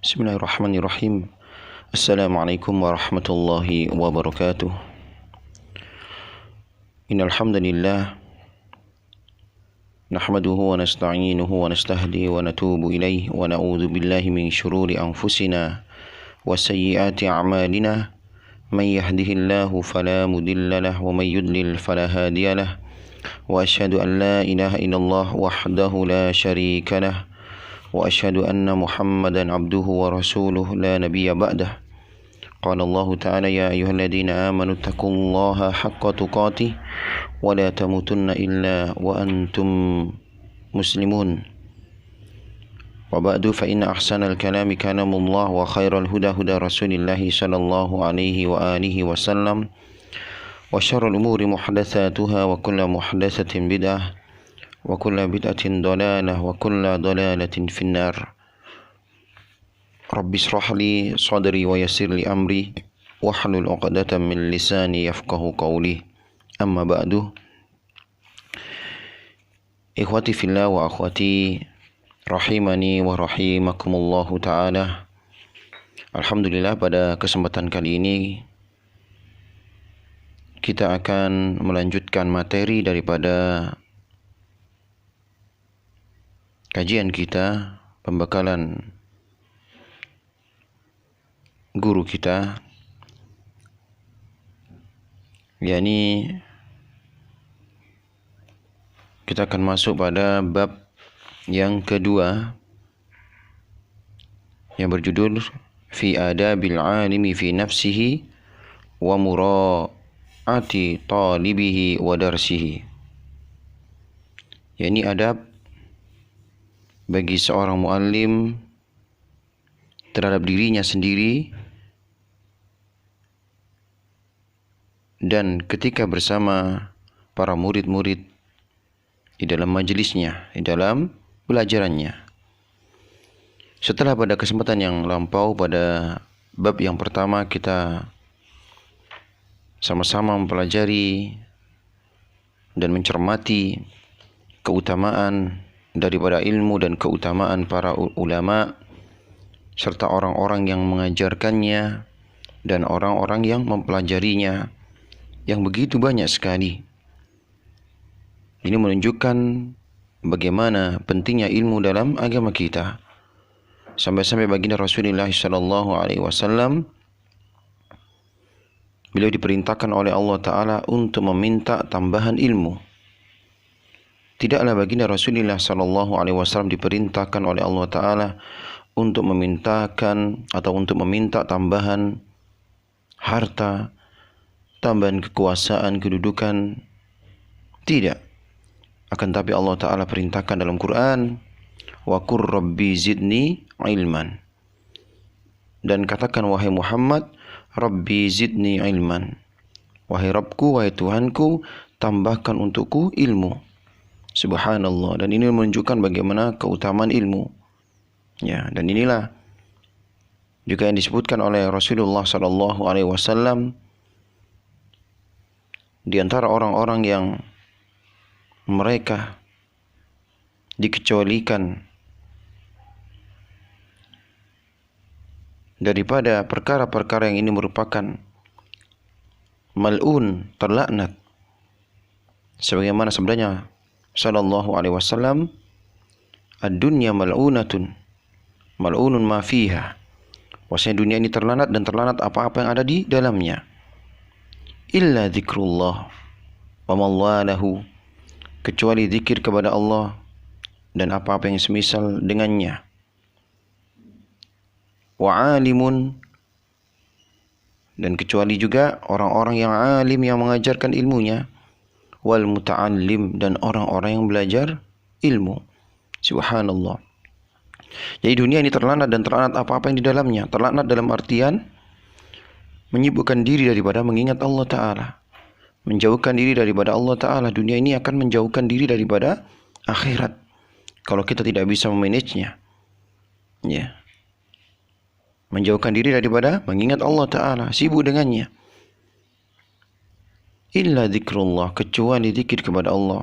Bismillahirrahmanirrahim. Assalamualaikum warahmatullahi wabarakatuh. Innal hamdalillah nahmaduhu wa nasta'inuhu wa nastahdi wa natubu ilaihi wa na'udzu billahi min shururi anfusina wa sayyiati a'malina. Man yahdihillahu fala mudilla lahu wa man yudlil fala hadiya lahu. Wa asyhadu an la ilaha illallah wahdahu la syarika lahu. وأشهد أن محمدا عبده ورسوله لا نبي بعده. قال الله تعالى يا أيها الذين آمنوا اتقوا الله حق تقاته ولا تموتن إلا وأنتم مسلمون. وبعد فإن أحسن الكلام كلام الله وخير الهدى هدى رسول الله صلى الله عليه وآله وسلم وشر الأمور محدثاتها وكل محدثة بدعة wa kullu bid'atin dalalah wa kullu dalalatin finnar. Rabbi shrah li sadri wa yassir li amri wahlul 'uqdatam min lisani yafqahu qawli. Amma ba'du. Ikhwati fillah wa akhwati rahimani wa rahimakumullahu ta'ala. Alhamdulillah, pada kesempatan kali ini kita akan melanjutkan materi daripada kajian kita, pembekalan guru kita, yakni kita akan masuk pada bab yang kedua yang berjudul fi adabil alimi fi nafsihi wa mura'ati talibihi wa darsihi, yakni adab bagi seorang muallim terhadap dirinya sendiri dan ketika bersama para murid-murid di dalam majelisnya, di dalam belajarannya. Setelah pada kesempatan yang lampau pada bab yang pertama kita sama-sama mempelajari dan mencermati keutamaan daripada ilmu dan keutamaan para ulama serta orang-orang yang mengajarkannya dan orang-orang yang mempelajarinya yang begitu banyak sekali. Ini menunjukkan bagaimana pentingnya ilmu dalam agama kita. Sampai-sampai baginda Rasulullah sallallahu alaihi wasallam beliau diperintahkan oleh Allah Ta'ala untuk meminta tambahan ilmu. Tidaklah baginda Rasulullah sallallahu alaihi wasallam diperintahkan oleh Allah Ta'ala untuk memintakan atau untuk meminta tambahan harta, tambahan kekuasaan, kedudukan. Tidak. Akan tapi Allah Ta'ala perintahkan dalam Quran, wa qur rabbi zidni ilman. Dan katakan wahai Muhammad, rabbi zidni ilman. Wahai Rabbku, wahai Tuhanku, tambahkan untukku ilmu. Subhanallah. Dan ini menunjukkan bagaimana keutamaan ilmu. Ya, dan inilah juga yang disebutkan oleh Rasulullah sallallahu alaihi wasallam di antara orang-orang yang mereka dikecualikan daripada perkara-perkara yang ini merupakan mal'un, terlaknat. Sebagaimana sebenarnya sallallahu alaihi wasallam, ad-dunya mal'unatun mal'unun ma fiha. Bahwasanya dunia ini terlanat dan terlanat apa-apa yang ada di dalamnya. Illa zikrullah wa mawalahu, kecuali zikir kepada Allah dan apa-apa yang semisal dengannya. Wa alimun, dan kecuali juga orang-orang yang alim yang mengajarkan ilmunya. Wal muta'allim, dan orang-orang yang belajar ilmu. Subhanallah. Jadi dunia ini terlanat dan terlanat apa-apa yang di dalamnya. Terlanat dalam artian menyibukkan diri daripada mengingat Allah Ta'ala, menjauhkan diri daripada Allah Ta'ala. Dunia ini akan menjauhkan diri daripada akhirat kalau kita tidak bisa memanagenya. Ya. Menjauhkan diri daripada mengingat Allah Ta'ala, sibuk dengannya. Illa zikrullah, kecuali zikir kepada Allah.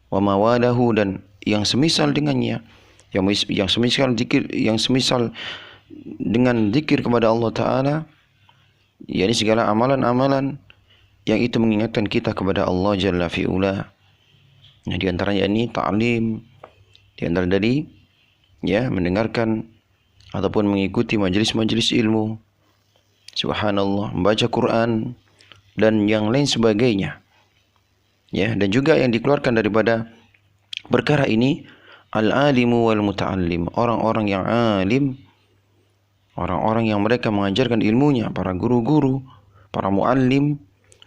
Wa mawalahu, dan yang semisal dengannya. yang semisal zikir, yang semisal dengan zikir kepada Allah Ta'ala, yakni segala amalan-amalan yang itu mengingatkan kita kepada Allah Jalla fi'ula. Nah, di antaranya ini ta'lim, di antara dari mendengarkan ataupun mengikuti majelis-majelis ilmu, subhanallah, membaca Quran dan yang lain sebagainya. Dan juga yang dikeluarkan daripada perkara ini al-alimu wal muta'allim, orang-orang yang alim, orang-orang yang mereka mengajarkan ilmunya, para guru-guru, para muallim,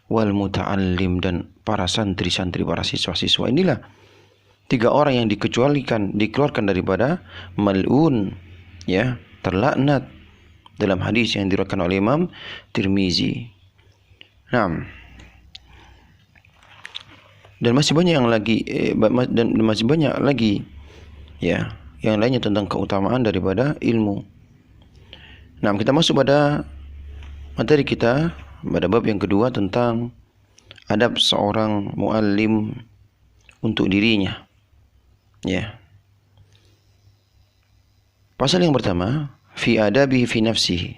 wal muta'allim, dan para santri-santri, para siswa-siswa. Inilah 3 orang yang dikeluarkan daripada mal'un, terlaknat, dalam hadis yang diriwayatkan oleh Imam Tirmizi. Nah, dan masih banyak lagi yang lainnya tentang keutamaan daripada ilmu. Nah, kita masuk pada materi kita pada bab yang kedua tentang adab seorang muallim untuk dirinya. Pasal yang pertama, fi adabihi fi nafsihi.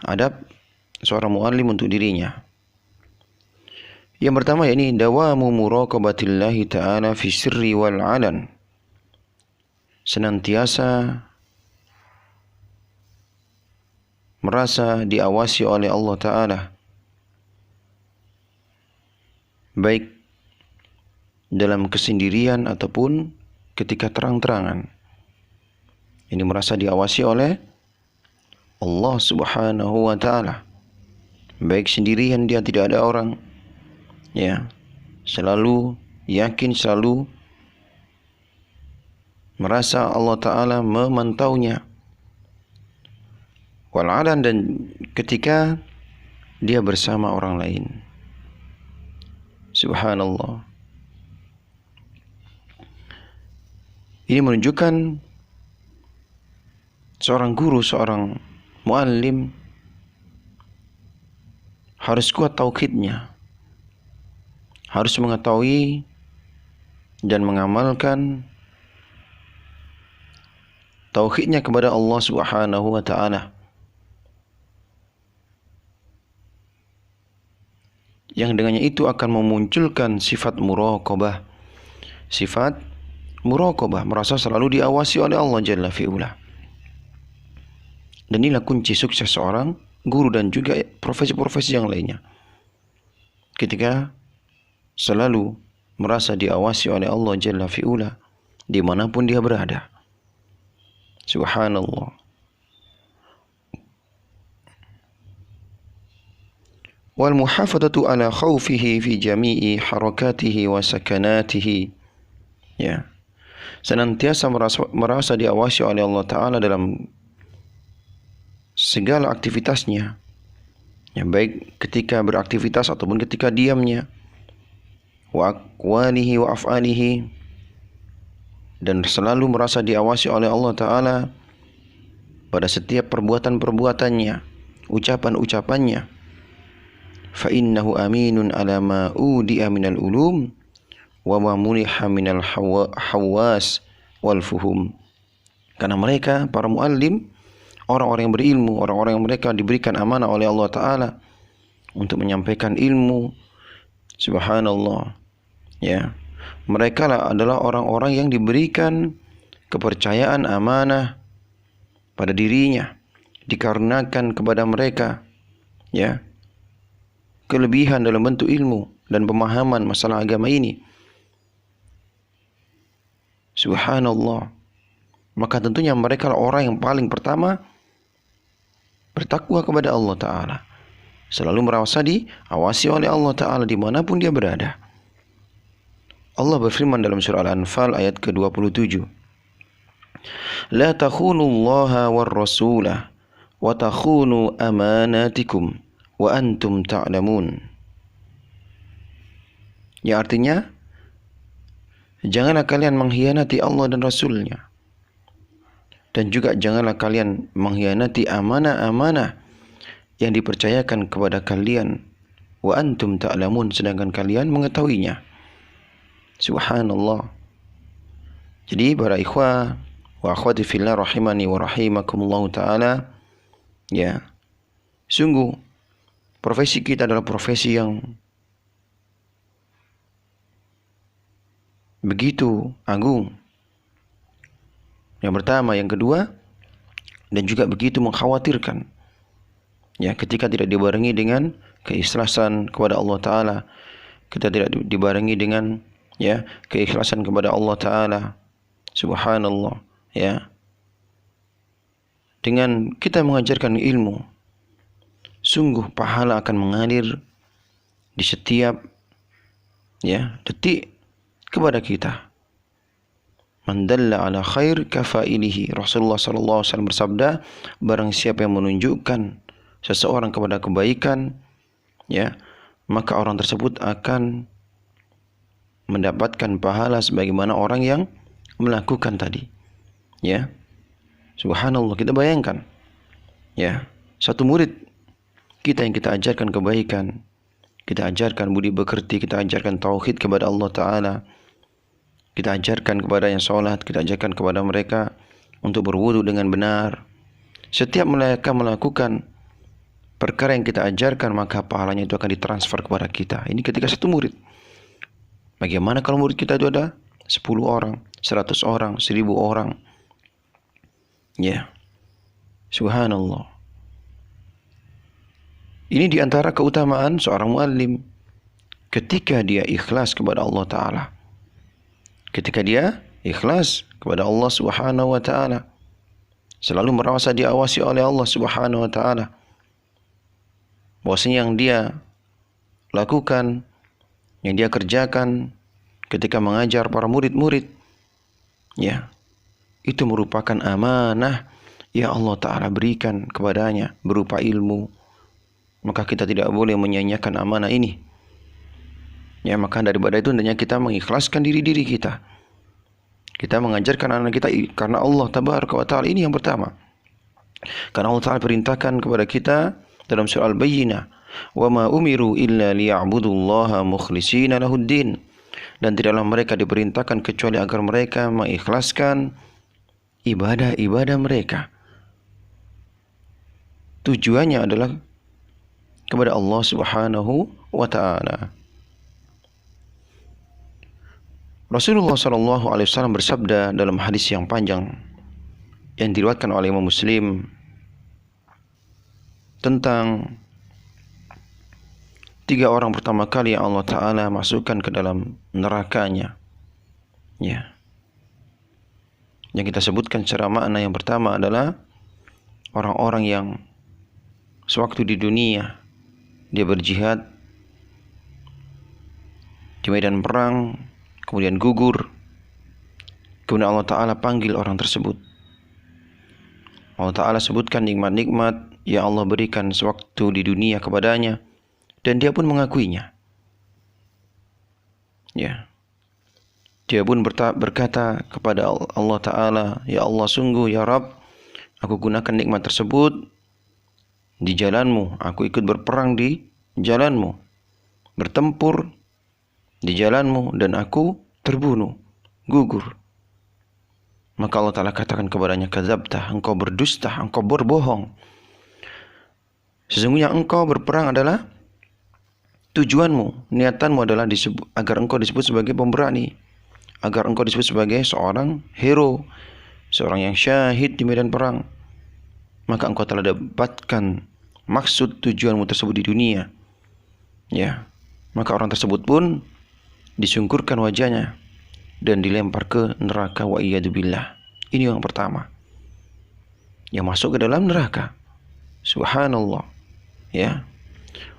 Adab seorang muallim untuk dirinya. Yang pertama yakni dawamu muraqabatillahi ta'ala fi sirri wal 'alan. Senantiasa merasa diawasi oleh Allah Ta'ala, baik dalam kesendirian ataupun ketika terang-terangan. Ini merasa diawasi oleh Allah Subhanahu wa Ta'ala, baik sendirian, dia tidak ada orang, selalu yakin, selalu merasa Allah Ta'ala memantaunya. Wal'alan, dan ketika dia bersama orang lain. Subhanallah. Ini menunjukkan seorang guru, seorang muallim harus kuat tauhidnya, harus mengetahui dan mengamalkan tauhidnya kepada Allah Subhanahu wa Ta'ala, yang dengannya itu akan memunculkan sifat muraqabah. Sifat muraqabah, merasa selalu diawasi oleh Allah Jalla fi'ula. Dan inilah kunci sukses seorang guru dan juga profesi-profesi yang lainnya. Ketika selalu merasa diawasi oleh Allah Jalla fi'ula dimanapun dia berada. Subhanallah. Wal muhafadatu ala khawfihi fi jami'i harakatihi wa sakanatihi. Senantiasa merasa diawasi oleh Allah Ta'ala dalam segala aktivitasnya, baik ketika beraktivitas ataupun ketika diamnya, wa aqwalihi wa af'alihi, dan selalu merasa diawasi oleh Allah Ta'ala pada setiap perbuatan-perbuatannya, ucapan-ucapannya. Fa innahu aminun ala ma udi'a minal ulum wa ma muniha minal hawas wal fuhum. Karena mereka, para muallim, orang-orang yang berilmu, orang-orang yang mereka diberikan amanah oleh Allah Ta'ala untuk menyampaikan ilmu. Subhanallah. Mereka adalah orang-orang yang diberikan kepercayaan amanah pada dirinya, dikarenakan kepada mereka kelebihan dalam bentuk ilmu dan pemahaman masalah agama ini. Subhanallah. Maka tentunya mereka orang yang paling pertama bertakwa kepada Allah Ta'ala, selalu merasa diawasi oleh Allah Ta'ala dimanapun dia berada. Allah berfirman dalam surah Al-Anfal ayat ke-27, La takhunu allaha war rasulah wa takhunu amanatikum wa antum ta'lamun. Ya, artinya janganlah kalian mengkhianati Allah dan Rasulnya, dan juga janganlah kalian mengkhianati amanah-amanah yang dipercayakan kepada kalian, wa antum ta'lamun, sedangkan kalian mengetahuinya. Subhanallah. Jadi para ikhwah wa akhwati fillah rahimani wa rahimakumullah taala, ya, sungguh profesi kita adalah profesi yang begitu agung. Yang pertama, yang kedua, dan juga begitu mengkhawatirkan. Ya, ketika tidak dibarengi dengan keikhlasan kepada Allah Ta'ala, kita tidak dibarengi dengan, ya, keikhlasan kepada Allah Ta'ala, subhanallah, ya, dengan kita mengajarkan ilmu, sungguh pahala akan mengalir di setiap, ya, detik kepada kita. Man dalla ala khair kafailihi. Rasulullah sallallahu alaihi wasallam bersabda, barang siapa yang menunjukkan seseorang kepada kebaikan, ya, maka orang tersebut akan mendapatkan pahala sebagaimana orang yang melakukan tadi. Ya. Subhanallah, kita bayangkan, ya, satu murid kita yang kita ajarkan kebaikan, kita ajarkan budi pekerti, kita ajarkan tauhid kepada Allah Ta'ala, kita ajarkan kepada yang sholat, kita ajarkan kepada mereka untuk berwudu dengan benar. Setiap mereka melakukan perkara yang kita ajarkan, maka pahalanya itu akan ditransfer kepada kita. Ini ketika satu murid. Bagaimana kalau murid kita itu ada 10 orang, 100 orang, 1000 orang? Ya, subhanallah. Ini diantara keutamaan seorang muallim ketika dia ikhlas kepada Allah Ta'ala. Ketika dia ikhlas kepada Allah Subhanahu wa Ta'ala, selalu merasa diawasi oleh Allah Subhanahu wa Ta'ala, bahwasanya yang dia lakukan, yang dia kerjakan ketika mengajar para murid-murid, ya, itu merupakan amanah yang Allah Ta'ala berikan kepadanya berupa ilmu. Maka kita tidak boleh menyia-nyiakan amanah ini. Ya, maka daripada itu hendaknya kita mengikhlaskan diri-diri kita. Kita mengajarkan anak kita karena Allah Tabaraka wa Ta'ala. Ini yang pertama. Karena Allah Ta'ala perintahkan kepada kita dalam surah Al-Bayyinah, wa ma umiru illa liya'budullaha mukhlishina lahuddin. Dan tidaklah mereka diperintahkan kecuali agar mereka mengikhlaskan ibadah-ibadah mereka. Tujuannya adalah kepada Allah Subhanahu wa Ta'ala. Rasulullah sallallahu alaihi wasallam bersabda dalam hadis yang panjang yang diriwayatkan oleh Imam Muslim tentang 3 orang pertama kali yang Allah Ta'ala masukkan ke dalam nerakanya. Ya. Yang kita sebutkan secara makna, yang pertama adalah orang-orang yang sewaktu di dunia dia berjihad di medan perang, kemudian gugur, kemudian Allah Ta'ala panggil orang tersebut. Allah Ta'ala sebutkan nikmat-nikmat yang Allah berikan sewaktu di dunia kepadanya, dan dia pun mengakuinya. Ya, dia pun berkata kepada Allah Ta'ala, ya Allah, sungguh ya Rabb, aku gunakan nikmat tersebut di jalanmu, aku ikut berperang di jalanmu, bertempur di jalanmu, dan aku terbunuh, gugur. Maka Allah Ta'ala katakan kepadanya, kadzabta, engkau berdusta, engkau berbohong. Sesungguhnya engkau berperang adalah tujuanmu, niatanmu adalah agar engkau disebut sebagai pemberani, agar engkau disebut sebagai seorang hero, seorang yang syahid di medan perang. Maka engkau telah dapatkan maksud tujuanmu tersebut di dunia. Ya, maka orang tersebut pun disungkurkan wajahnya dan dilempar ke neraka, wa iyadzubillah. Ini yang pertama, yang masuk ke dalam neraka. Subhanallah. Ya.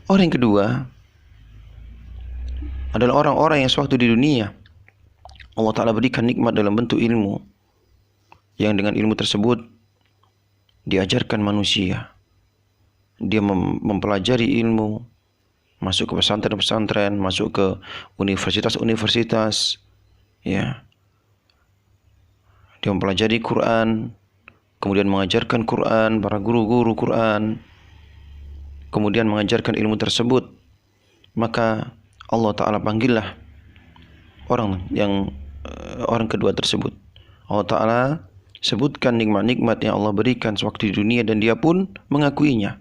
Orang yang kedua adalah orang-orang yang sewaktu di dunia Allah Ta'ala berikan nikmat dalam bentuk ilmu, yang dengan ilmu tersebut diajarkan manusia. Dia mempelajari ilmu, masuk ke pesantren-pesantren, masuk ke universitas-universitas, ya. Dia mempelajari Quran, kemudian mengajarkan Quran, para guru-guru Quran, kemudian mengajarkan ilmu tersebut. Maka Allah Ta'ala panggillah orang kedua tersebut. Allah Ta'ala sebutkan nikmat-nikmat yang Allah berikan sewaktu di dunia dan dia pun mengakuinya.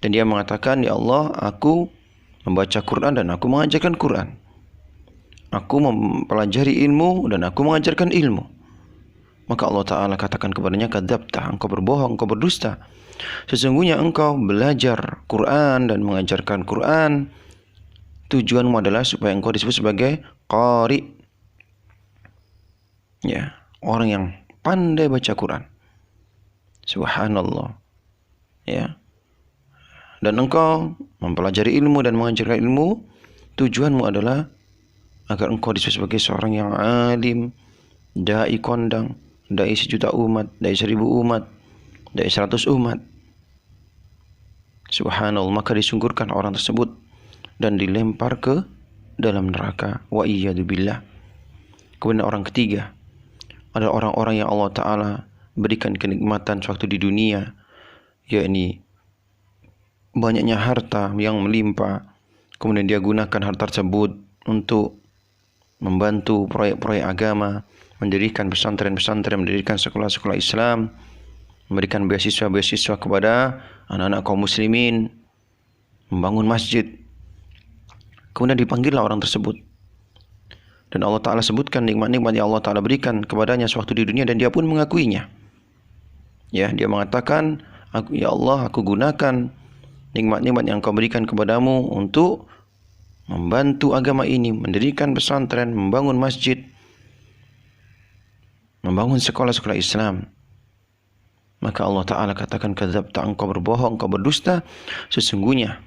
Dan dia mengatakan, ya Allah, aku membaca Quran dan aku mengajarkan Quran. Aku mempelajari ilmu dan aku mengajarkan ilmu. Maka Allah Ta'ala katakan kepadanya, kadzabta, engkau berbohong, engkau berdusta. Sesungguhnya engkau belajar Quran dan mengajarkan Quran, tujuanmu adalah supaya engkau disebut sebagai qari. Ya, orang yang pandai baca Quran. Subhanallah. Ya. Dan engkau mempelajari ilmu dan mengajarkan ilmu, tujuanmu adalah agar engkau disebut sebagai seorang yang alim, dai kondang, dai 1.000.000 umat, dai 1.000 umat, dai 100 umat. Subhanallah, maka disungkurkan orang tersebut dan dilempar ke dalam neraka. Wa iyyadubillah. Kemudian orang ketiga adalah orang-orang yang Allah Ta'ala berikan kenikmatan suatu di dunia, yakni banyaknya harta yang melimpah, kemudian dia gunakan harta tersebut untuk membantu proyek-proyek agama, mendirikan pesantren-pesantren, mendirikan sekolah-sekolah Islam, memberikan beasiswa-beasiswa kepada anak-anak kaum muslimin, membangun masjid. Kemudian dipanggillah orang tersebut. Dan Allah Ta'ala sebutkan nikmat-nikmat yang Allah Ta'ala berikan kepadanya sewaktu di dunia dan dia pun mengakuinya. Ya, dia mengatakan, ya Allah, aku gunakan nikmat-nikmat yang kau berikan kepadamu untuk membantu agama ini, mendirikan pesantren, membangun masjid, membangun sekolah-sekolah Islam. Maka Allah Ta'ala katakan, kadzabta, engkau berbohong, engkau berdusta. Sesungguhnya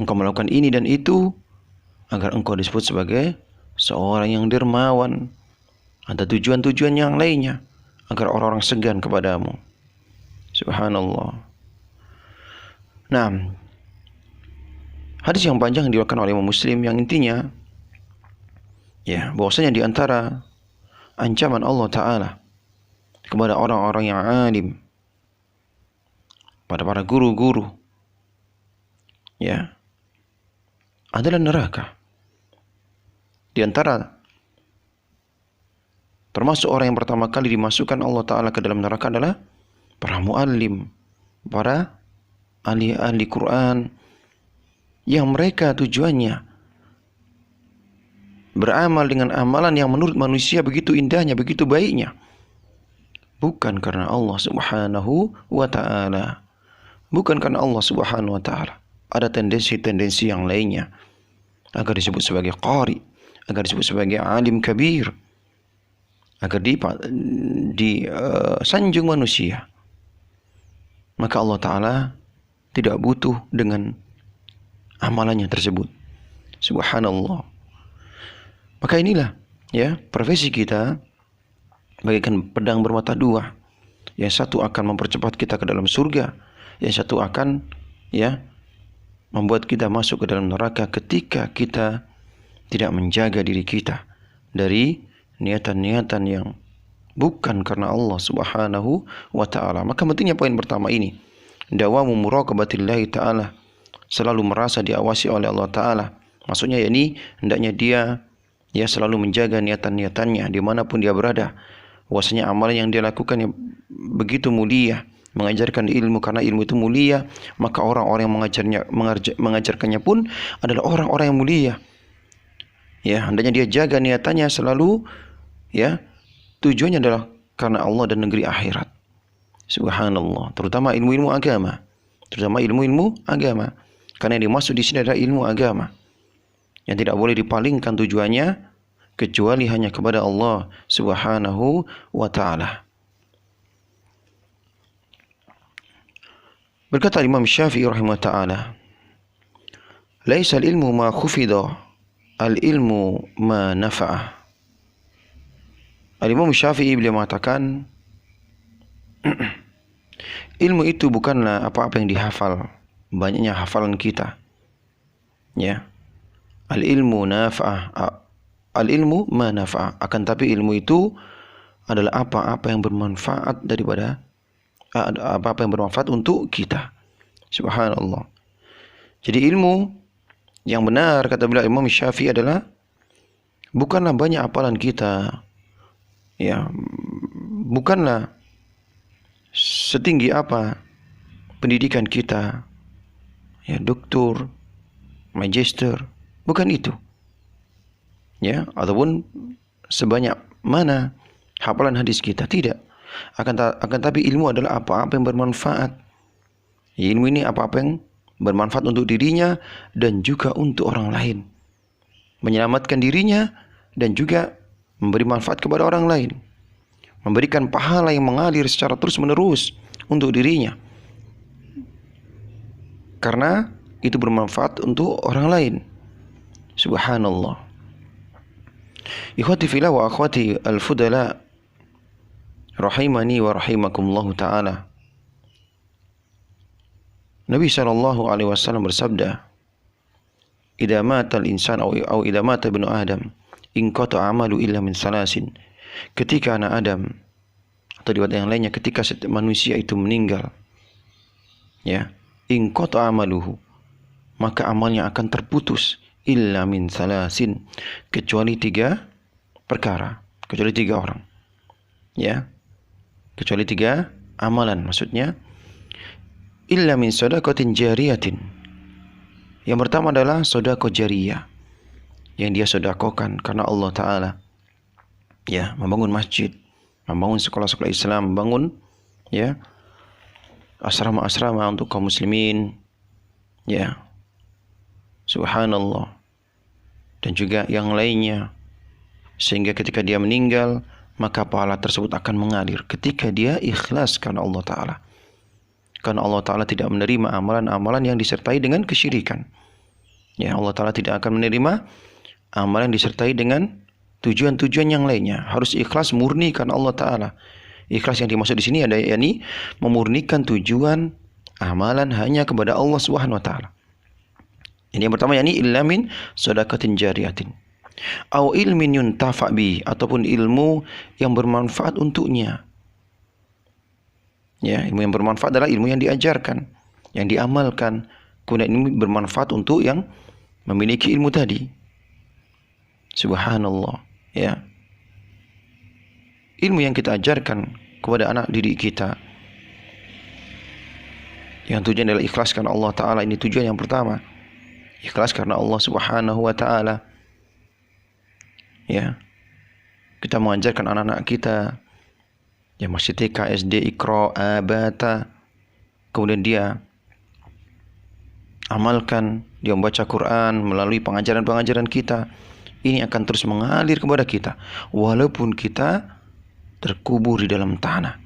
engkau melakukan ini dan itu agar engkau disebut sebagai seorang yang dermawan. Ada tujuan-tujuan yang lainnya agar orang-orang segan kepadamu. Subhanallah. Nah, hadis yang panjang diriwayatkan oleh Imam Muslim yang intinya, ya, bahwasanya di antara ancaman Allah Ta'ala kepada orang-orang yang alim, pada para guru-guru, ya, adalah neraka. Di antara termasuk orang yang pertama kali dimasukkan Allah Ta'ala ke dalam neraka adalah para muallim, para ahli-ahli Quran, yang mereka tujuannya beramal dengan amalan yang menurut manusia begitu indahnya, begitu baiknya, bukan karena Allah Subhanahu wa Ta'ala, bukan karena Allah Subhanahu wa Ta'ala. Ada tendensi-tendensi yang lainnya agar disebut sebagai qari, agar disebut sebagai alim kabir, agar disanjung manusia. Maka Allah Ta'ala tidak butuh dengan amalannya tersebut. Subhanallah. Maka inilah, ya, profesi kita bagaikan pedang bermata dua. Yang satu akan mempercepat kita ke dalam surga, yang satu akan, ya, membuat kita masuk ke dalam neraka ketika kita tidak menjaga diri kita dari niatan-niatan yang bukan karena Allah Subhanahu wa Ta'ala. Maka pentingnya poin pertama ini, dawamu muraqabatillahi ta'ala, selalu merasa diawasi oleh Allah Ta'ala. Maksudnya yakni hendaknya dia, ya, selalu menjaga niatan-niatannya dimanapun dia berada. Bahwasanya amalan yang dia lakukan yang begitu mulia, mengajarkan ilmu karena ilmu itu mulia, maka orang-orang yang mengajarkannya pun adalah orang-orang yang mulia. Ya, hendaknya dia jaga niatannya selalu, ya, tujuannya adalah karena Allah dan negeri akhirat. Subhanallah. Terutama ilmu-ilmu agama. Karena yang dimaksud di sini adalah ilmu agama yang tidak boleh dipalingkan tujuannya kecuali hanya kepada Allah Subhanahu wa Ta'ala. Berkata Imam Syafi'i rahimahullah ta'ala, laisa al-ilmu ma khufida, al-ilmu ma nafa'ah. Al-Imam Syafi'i beliau mengatakan, ilmu itu bukanlah apa-apa yang dihafal, banyaknya hafalan kita. Ya. Al-ilmu nafa'ah, al-ilmu ma nafa'ah. Akan tapi ilmu itu adalah apa-apa yang bermanfaat daripada apa-apa yang bermanfaat untuk kita. Subhanallah. Jadi ilmu yang benar, kata beliau Imam Syafi'i, adalah bukanlah banyak hafalan kita, ya, bukanlah setinggi apa pendidikan kita, ya, doktor, magister, bukan itu. Ya, ataupun sebanyak mana hafalan hadis kita, tidak. Akan tapi ilmu adalah apa-apa yang bermanfaat. Ya, ilmu ini apa-apa yang bermanfaat untuk dirinya dan juga untuk orang lain. Menyelamatkan dirinya dan juga memberi manfaat kepada orang lain. Memberikan pahala yang mengalir secara terus-menerus untuk dirinya. Karena itu bermanfaat untuk orang lain. Subhanallah. Ikhwati fillah wa akhwati al-fudala rahimani wa rahimakumullah ta'ala. Nabi SAW bersabda, "Idza mata al-insan atau idza mata ibnu Adam, inqata amalu illa min salasin." Ketika anak Adam, atau di yang lainnya, ketika manusia itu meninggal, ya, inqata amaluhu, maka amalnya akan terputus, illa min salasin, kecuali 3 perkara, kecuali 3 orang. Ya. Kecuali 3 amalan, maksudnya illa min shadaqatin jariyatin. Yang pertama adalah sedekah jariyah, yang dia sedekahkan karena Allah Ta'ala. Ya, membangun masjid, membangun sekolah-sekolah Islam, membangun, ya, asrama-asrama untuk kaum muslimin. Ya. Subhanallah. Dan juga yang lainnya. Sehingga ketika dia meninggal, maka pahala tersebut akan mengalir ketika dia ikhlas karena Allah Ta'ala. Karena Allah Ta'ala tidak menerima amalan-amalan yang disertai dengan kesyirikan. Ya, Allah Ta'ala tidak akan menerima amalan yang disertai dengan tujuan-tujuan yang lainnya. Harus ikhlas murni karena Allah Ta'ala. Ikhlas yang dimaksud di sini ada yakni memurnikan tujuan amalan hanya kepada Allah Subhanahu wa Ta'ala. Ini yang pertama, yakni illa min shadaqatin jariyatin. Au ilmin yuntafa bi, ataupun ilmu yang bermanfaat untuknya. Ya, ilmu yang bermanfaat adalah ilmu yang diajarkan, yang diamalkan. Kemudian ini bermanfaat untuk yang memiliki ilmu tadi. Subhanallah, ya. Ilmu yang kita ajarkan kepada anak didik kita, yang tujuan adalah ikhlas karena Allah Ta'ala. Ini tujuan yang pertama. Ikhlas karena Allah Subhanahu wa Ta'ala. Ya. Kita mengajarkan anak-anak kita yang masih TK, SD, Iqra, Abata, kemudian dia amalkan, dia membaca Quran melalui pengajaran-pengajaran kita. Ini akan terus mengalir kepada kita walaupun kita terkubur di dalam tanah,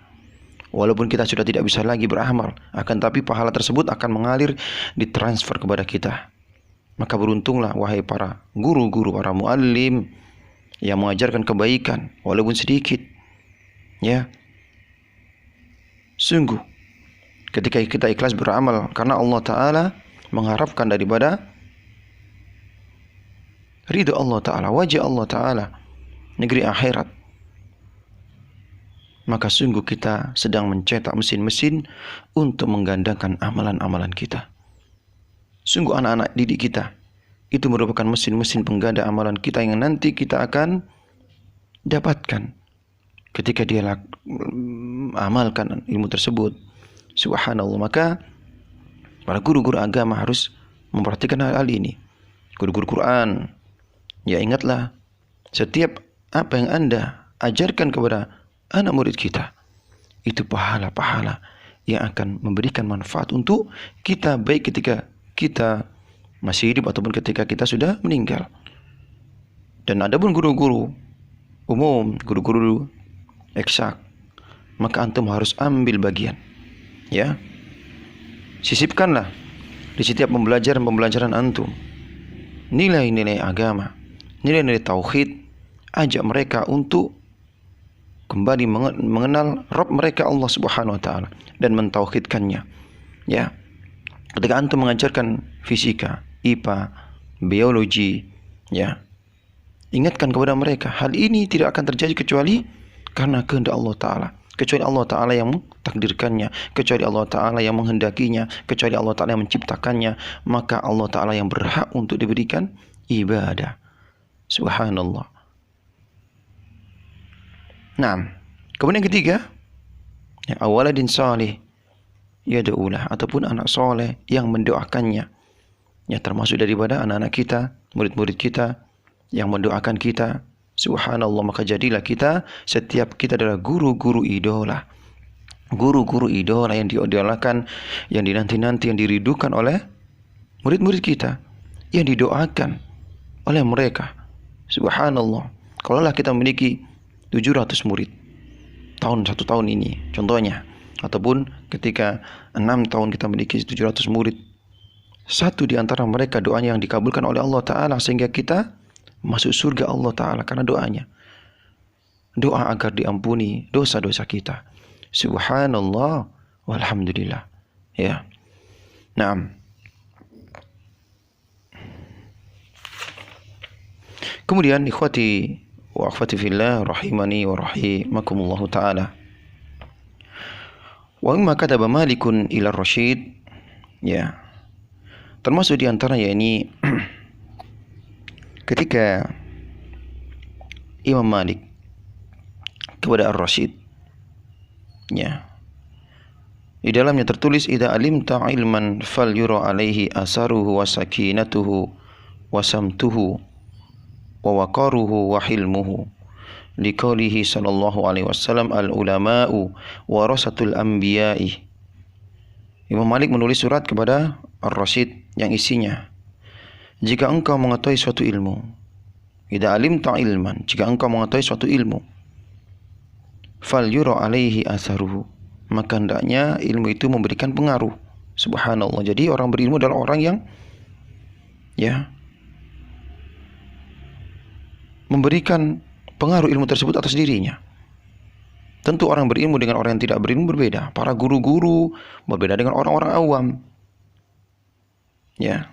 walaupun kita sudah tidak bisa lagi beramal, akan tapi pahala tersebut akan mengalir, ditransfer kepada kita. Maka beruntunglah wahai para guru-guru, para muallim yang mengajarkan kebaikan walaupun sedikit. Ya. Sungguh ketika kita ikhlas beramal karena Allah Ta'ala, mengharapkan daripada ridha Allah Ta'ala, wajah Allah Ta'ala, negeri akhirat, maka sungguh kita sedang mencetak mesin-mesin untuk menggandakan amalan-amalan kita. Sungguh anak-anak didik kita itu merupakan mesin-mesin pengganda amalan kita yang nanti kita akan dapatkan ketika dia amalkan ilmu tersebut. Subhanallah. Maka para guru-guru agama harus memperhatikan hal ini. Guru-guru Quran, ya, ingatlah setiap apa yang Anda ajarkan kepada anak murid kita, itu pahala-pahala yang akan memberikan manfaat untuk kita, baik ketika kita masih hidup ataupun ketika kita sudah meninggal. Dan ada pun guru-guru umum, guru-guru eksak, maka antum harus ambil bagian. Ya, sisipkanlah di setiap pembelajaran antum nilai-nilai agama, nilai-nilai tauhid. Ajak mereka untuk kembali mengenal Rabb mereka Allah Subhanahu wa Ta'ala dan mentauhidkannya. Ya, ketika antum mengajarkan fisika, IPA, biologi, ya, ingatkan kepada mereka hal ini tidak akan terjadi kecuali karena kehendak Allah Ta'ala, kecuali Allah Ta'ala yang takdirkannya, kecuali Allah Ta'ala yang menghendakinya, kecuali Allah Ta'ala yang menciptakannya. Maka Allah Ta'ala yang berhak untuk diberikan ibadah. Subhanallah. Nah, kemudian yang ketiga, ya, awaladin salih yad'ulah, ataupun anak soleh yang mendoakannya. Ya, termasuk daripada anak-anak kita, murid-murid kita yang mendoakan kita. Subhanallah, maka jadilah kita, setiap kita adalah guru-guru idola. Guru-guru idola yang diidolakan, yang dinanti-nanti, yang diridukan oleh murid-murid kita, yang didoakan oleh mereka. Subhanallah. Kalaulah kita memiliki 700 murid satu tahun ini, contohnya, ataupun ketika 6 tahun kita memiliki 700 murid, satu di antara mereka doanya yang dikabulkan oleh Allah Ta'ala sehingga kita masuk surga Allah Ta'ala karena doanya. Doa agar diampuni dosa-dosa kita. Subhanallah walhamdulillah. Ya. Naam. Kemudian ikhwati wa akhwati fillah rahimani wa rahimakumullah ta'ala. Wa mimma kataba Malikun ila Rasyid, ya, termasuk di antaranya ini ketika Imam Malik kepada Ar-Rasyid, ya, di dalamnya tertulis idza alimta ilman fal yura alaihi asaruhu wa sakinatuhu wa samtuhu wa waqaruhu wa hilmuhu liqaulihi sallallahu alaihi wasallam al ulama'u warasatul anbiya'i. Imam Malik menulis surat kepada Ar-Rasyid yang isinya, jika engkau mengetahui suatu ilmu, idza alimta ilman, jika engkau mengetahui suatu ilmu, fal yura alaihi asaruhu, maka hendaknya ilmu itu memberikan pengaruh. Subhanallah. Jadi orang berilmu adalah orang yang, ya, memberikan pengaruh ilmu tersebut atas dirinya. Tentu orang berilmu dengan orang yang tidak berilmu berbeda. Para guru-guru berbeda dengan orang-orang awam. Ya,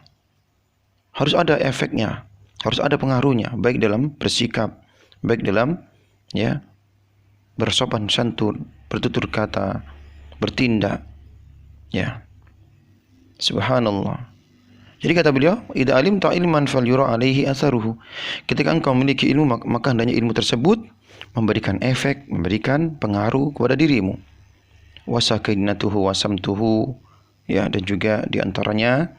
harus ada efeknya, harus ada pengaruhnya, baik dalam bersikap, baik dalam, ya, bersopan santun, bertutur kata, bertindak. Ya, subhanallah. Jadi kata beliau, idza alimta ilman falyura alaihi atharuhu. Ketika engkau memiliki ilmu, maka hendaknya ilmu tersebut memberikan efek, memberikan pengaruh kepada dirimu. Wasakinatuhu wasamtuhu, ya, dan juga diantaranya,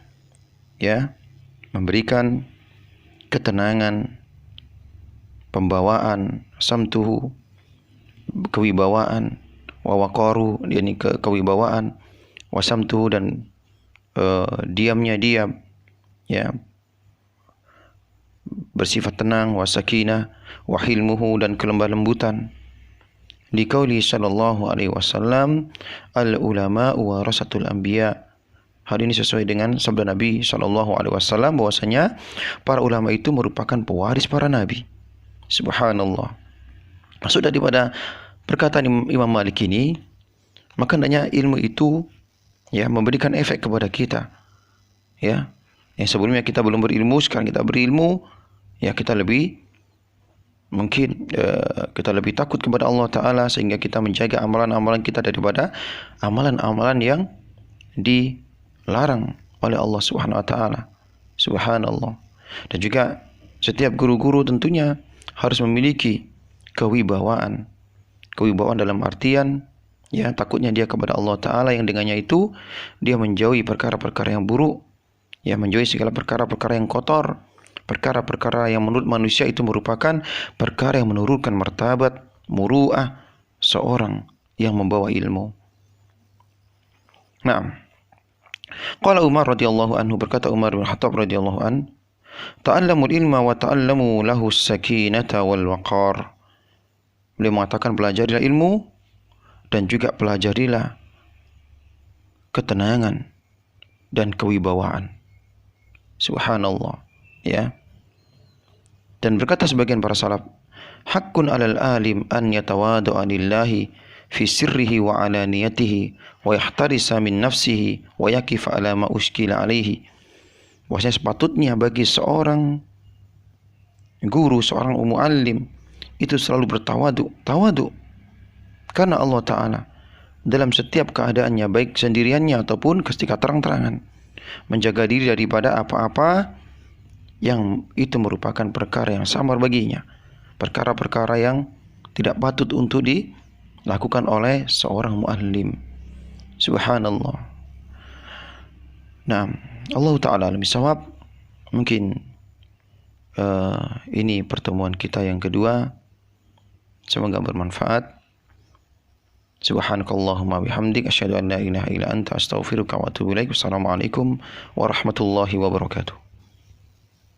ya, memberikan ketenangan, pembawaan, samtuhu, kewibawaan, wawaqaru, yakni kewibawaan, wasamtuhu, dan diamnya diam, ya, bersifat tenang, wasakinah, wahilmuhu, dan kelembah lembutan. Liqauli sallallahu alaihi wasallam al ulama'u warasatul anbiya. Hal ini sesuai dengan sabda Nabi sallallahu alaihi wasallam bahwasanya para ulama itu merupakan pewaris para nabi. Subhanallah. Maksud daripada perkataan Imam Malik ini, maka hendaknya ilmu itu, ya, memberikan efek kepada kita. Ya, yang sebelumnya kita belum berilmu, sekarang kita berilmu, ya, kita lebih mungkin kita lebih takut kepada Allah Ta'ala sehingga kita menjaga amalan-amalan kita daripada amalan-amalan yang dilarang oleh Allah Subhanahu Wa Ta'ala. Subhanallah. Dan juga setiap guru-guru tentunya harus memiliki kewibawaan. Kewibawaan dalam artian, ya, takutnya dia kepada Allah Ta'ala, yang dengannya itu dia menjauhi perkara-perkara yang buruk, ya, menjauhi segala perkara-perkara yang kotor, perkara-perkara yang menurut manusia itu merupakan perkara yang menurunkan martabat, muru'ah seorang yang membawa ilmu. Nah, qala Umar radhiyallahu anhu, berkata Umar bin Khattab radhiyallahu an, ta'allamul ilma wa ta'allamu lahu sakinata wal waqar. Beliau mengatakan, pelajarilah ilmu dan juga pelajarilah ketenangan dan kewibawaan. Subhanallah, ya. Dan berkata sebagian para salaf, haqqun 'alal alim an yatawadu'a lillahi fi sirrihi wa 'alaniyatihi wa yahtarisa min nafsihi wa yakif 'ala ma ushkila 'alaihi. Bahwasanya sepatutnya bagi seorang guru, seorang muallim itu selalu bertawadu, karena Allah Ta'ala dalam setiap keadaannya, baik sendiriannya ataupun ketika terang-terangan, menjaga diri daripada apa-apa yang itu merupakan perkara yang samar baginya, perkara-perkara yang tidak patut untuk dilakukan oleh seorang muallim. Subhanallah. Nah, Allah Ta'ala alam bisawab. Mungkin ini pertemuan kita yang kedua. Semoga bermanfaat. Subhanakallahumma bihamdik asyhadu an la ilaha illa anta astaghfiruka wa atubu ilaik. Wassalamualaikum warahmatullahi wabarakatuh.